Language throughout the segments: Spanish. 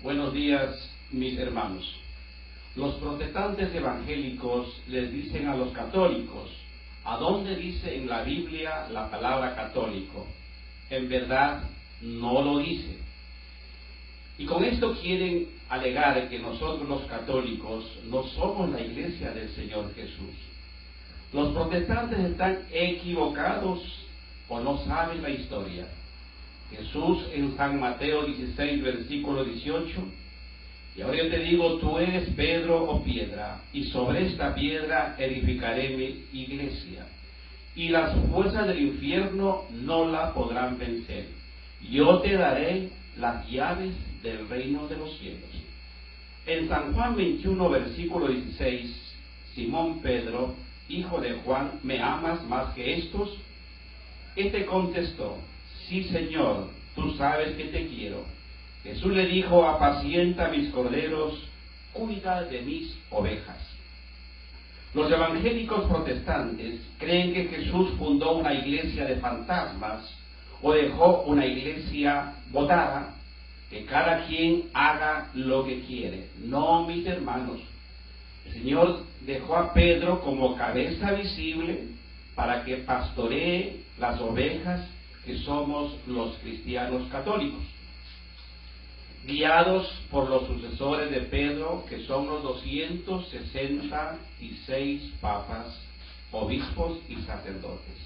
Buenos días, mis hermanos. Los protestantes evangélicos les dicen a los católicos, ¿a dónde dice en la Biblia la palabra católico? En verdad, no lo dice. Y con esto quieren alegar que nosotros los católicos no somos la iglesia del Señor Jesús. Los protestantes están equivocados o no saben la historia. Jesús en San Mateo 16, versículo 18, y ahora yo te digo, tú eres Pedro o piedra, y sobre esta piedra edificaré mi iglesia, y las fuerzas del infierno no la podrán vencer. Yo te daré las llaves del reino de los cielos. En San Juan 21, versículo 16, Simón Pedro, hijo de Juan, ¿me amas más que estos? Este contestó, sí, Señor, tú sabes que te quiero. Jesús le dijo, apacienta mis corderos, cuida de mis ovejas. Los evangélicos protestantes creen que Jesús fundó una iglesia de fantasmas o dejó una iglesia botada, que cada quien haga lo que quiere. No, mis hermanos, el Señor dejó a Pedro como cabeza visible para que pastoree las ovejas que somos los cristianos católicos, guiados por los sucesores de Pedro, que son los 266 papas, obispos y sacerdotes.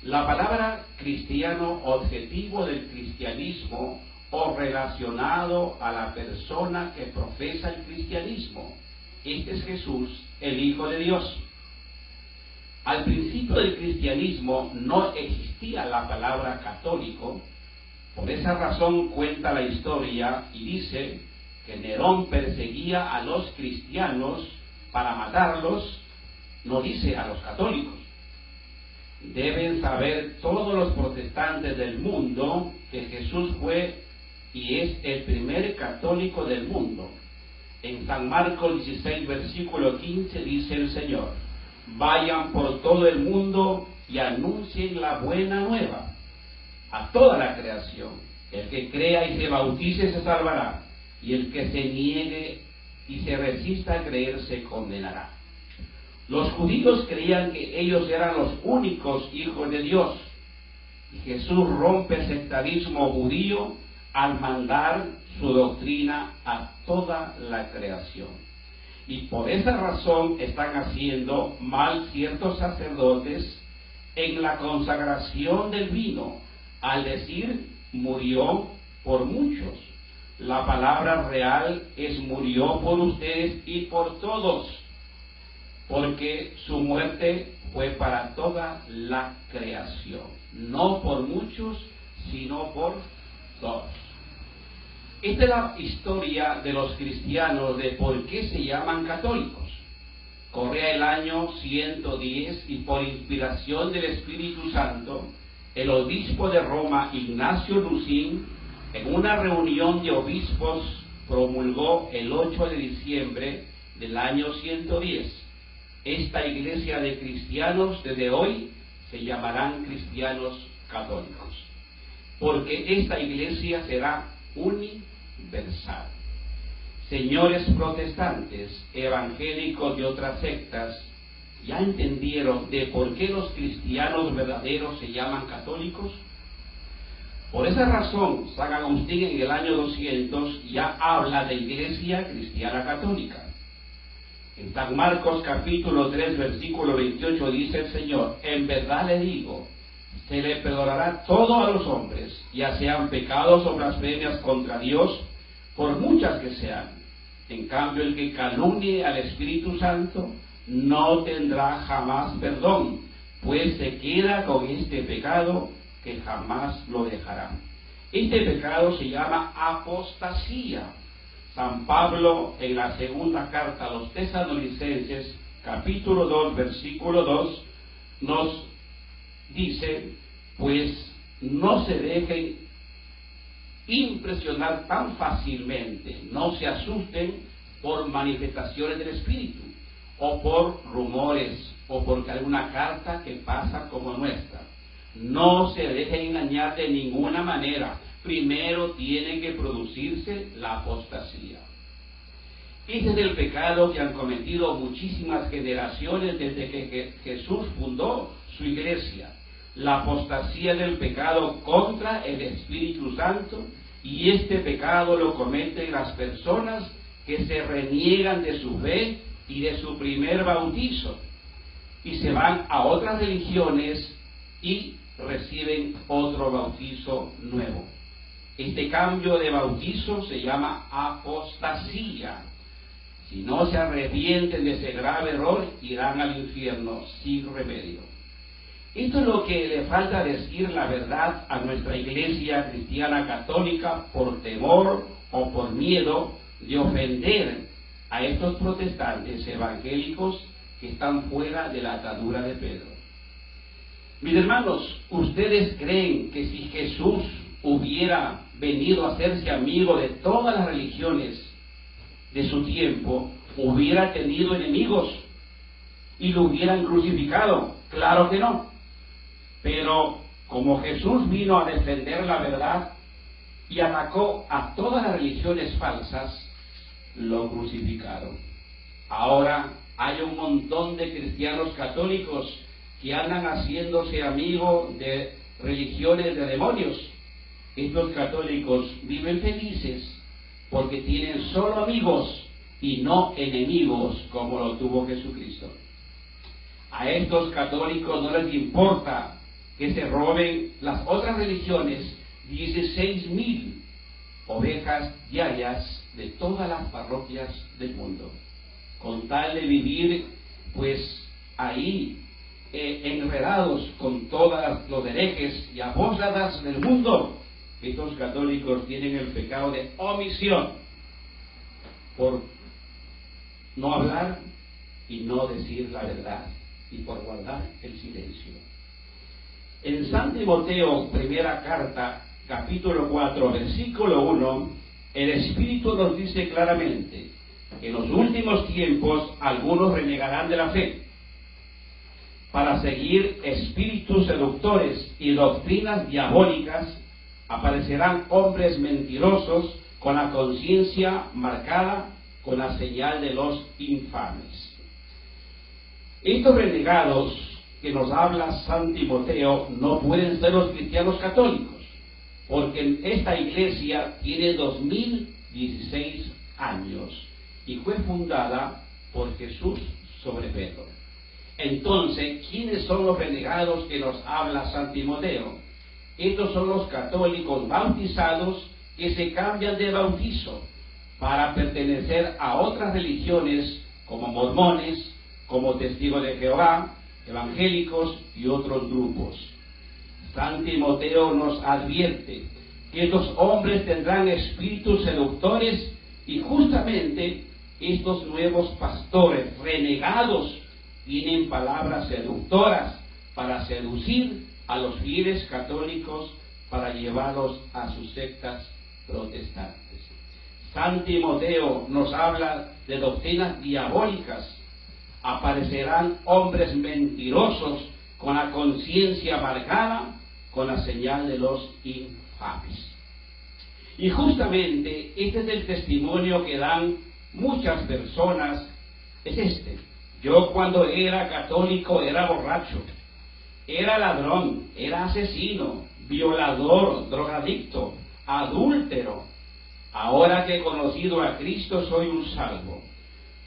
La palabra cristiano, objetivo del cristianismo o relacionado a la persona que profesa el cristianismo. Este es Jesús, el Hijo de Dios. Al principio del cristianismo no existía la palabra católico. Por esa razón cuenta la historia y dice que Nerón perseguía a los cristianos para matarlos, no dice a los católicos. Deben saber todos los protestantes del mundo que Jesús fue y es el primer católico del mundo. En San Marcos 16, versículo 15 dice el Señor, vayan por todo el mundo y anuncien la buena nueva a toda la creación. El que crea y se bautice se salvará, y el que se niegue y se resista a creer se condenará. Los judíos creían que ellos eran los únicos hijos de Dios, y Jesús rompe el sectarismo judío al mandar su doctrina a toda la creación. Y por esa razón están haciendo mal ciertos sacerdotes en la consagración del vino, al decir murió por muchos. La palabra real es murió por ustedes y por todos, porque su muerte fue para toda la creación, no por muchos, sino por todos. Esta es la historia de los cristianos de por qué se llaman católicos. Corría el año 110 y por inspiración del Espíritu Santo, el obispo de Roma, Ignacio Lucín, en una reunión de obispos, promulgó el 8 de diciembre del año 110. Esta iglesia de cristianos desde hoy se llamarán cristianos católicos, porque esta iglesia será universal. Señores protestantes, evangélicos de otras sectas, ¿ya entendieron de por qué los cristianos verdaderos se llaman católicos? Por esa razón, San Agustín en el año 200 ya habla de iglesia cristiana católica. En San Marcos capítulo 3, versículo 28 dice el Señor, en verdad le digo, se le perdonará todo a los hombres, ya sean pecados o blasfemias contra Dios, por muchas que sean. En cambio, el que calumnie al Espíritu Santo no tendrá jamás perdón, pues se queda con este pecado que jamás lo dejará. Este pecado se llama apostasía. San Pablo, en la segunda carta a los Tesalonicenses, capítulo 2, versículo 2, nos dice, pues no se dejen impresionar tan fácilmente, no se asusten por manifestaciones del Espíritu, o por rumores, o porque alguna carta que pasa como nuestra. No se dejen engañar de ninguna manera. primero tiene que producirse la apostasía. Este es el pecado que han cometido muchísimas generaciones desde que Jesús fundó su iglesia. La apostasía del pecado contra el Espíritu Santo, y este pecado lo cometen las personas que se reniegan de su fe y de su primer bautizo y se van a otras religiones y reciben otro bautizo nuevo. Este cambio de bautizo se llama apostasía. Si no se arrepienten de ese grave error, irán al infierno sin remedio. Esto es lo que le falta decir la verdad a nuestra iglesia cristiana católica por temor o por miedo de ofender a estos protestantes evangélicos que están fuera de la atadura de Pedro. Mis hermanos, ¿ustedes creen que si Jesús hubiera venido a hacerse amigo de todas las religiones de su tiempo, hubiera tenido enemigos y lo hubieran crucificado? Claro que no. Pero como Jesús vino a defender la verdad y atacó a todas las religiones falsas, lo crucificaron. Ahora hay un montón de cristianos católicos que andan haciéndose amigos de religiones de demonios. Estos católicos viven felices porque tienen solo amigos y no enemigos como lo tuvo Jesucristo. A estos católicos no les importa que se roben las otras religiones 16,000 ovejas diarias de todas las parroquias del mundo, con tal de vivir pues ahí enredados con todas los herejes y apóstatas del mundo. Estos católicos tienen el pecado de omisión por no hablar y no decir la verdad y por guardar el silencio. En San Timoteo, primera carta, capítulo 4, versículo 1, el Espíritu nos dice claramente que en los últimos tiempos algunos renegarán de la fe para seguir espíritus seductores y doctrinas diabólicas. Aparecerán hombres mentirosos con la conciencia marcada con la señal de los infames. Estos renegados que nos habla San Timoteo no pueden ser los cristianos católicos, porque esta iglesia tiene 2016 años y fue fundada por Jesús sobre Pedro. Entonces, ¿quiénes son los renegados que nos habla San Timoteo? Estos son los católicos bautizados que se cambian de bautizo para pertenecer a otras religiones como mormones, como testigos de Jehová, evangélicos y otros grupos. San Timoteo nos advierte que estos hombres tendrán espíritus seductores y justamente estos nuevos pastores renegados tienen palabras seductoras para seducir a los fieles católicos para llevarlos a sus sectas protestantes. San Timoteo nos habla de doctrinas diabólicas. Aparecerán hombres mentirosos con la conciencia marcada con la señal de los infames. Y justamente este es el testimonio que dan muchas personas, es este. Yo cuando era católico era borracho, era ladrón, era asesino, violador, drogadicto, adúltero. Ahora que he conocido a Cristo soy un salvo.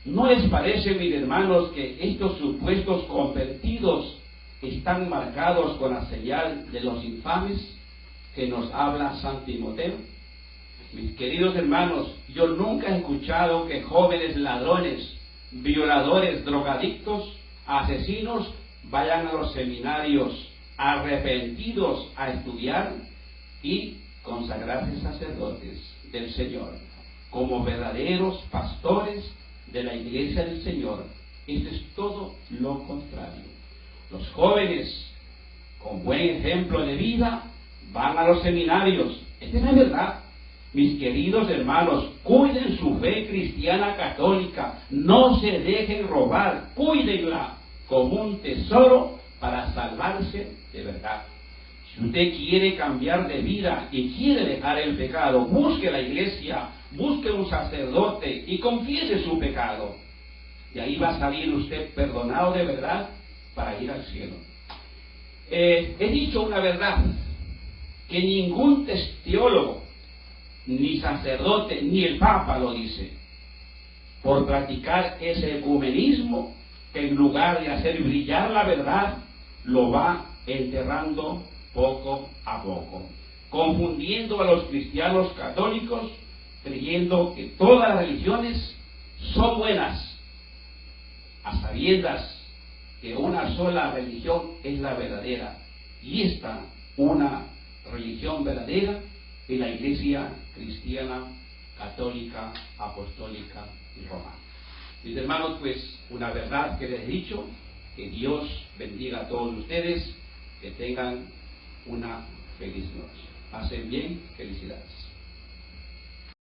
¿No les parece, mis hermanos, que estos supuestos convertidos están marcados con la señal de los infames que nos habla San Timoteo? Mis queridos hermanos, yo nunca he escuchado que jóvenes ladrones, violadores, drogadictos, asesinos vayan a los seminarios arrepentidos a estudiar y consagrarse sacerdotes del Señor como verdaderos pastores de la iglesia del Señor. Esto es todo lo contrario. Los jóvenes con buen ejemplo de vida van a los seminarios. Esta es la verdad. Mis queridos hermanos, cuiden su fe cristiana católica, no se dejen robar, cuídenla como un tesoro para salvarse de verdad. Si usted quiere cambiar de vida y quiere dejar el pecado, busque la iglesia, busque un sacerdote y confiese su pecado. Y ahí va a salir usted perdonado de verdad para ir al cielo. He dicho una verdad, que ningún teólogo, ni sacerdote, ni el Papa lo dice. Por practicar ese ecumenismo, que en lugar de hacer brillar la verdad, lo va enterrando poco a poco, confundiendo a los cristianos católicos, creyendo que todas las religiones son buenas, a sabiendas que una sola religión es la verdadera, y esta, una religión verdadera, es la Iglesia cristiana, católica, apostólica y romana. Mis hermanos, pues una verdad que les he dicho, que Dios bendiga a todos ustedes, que tengan una feliz noche. Pasen bien, felicidades.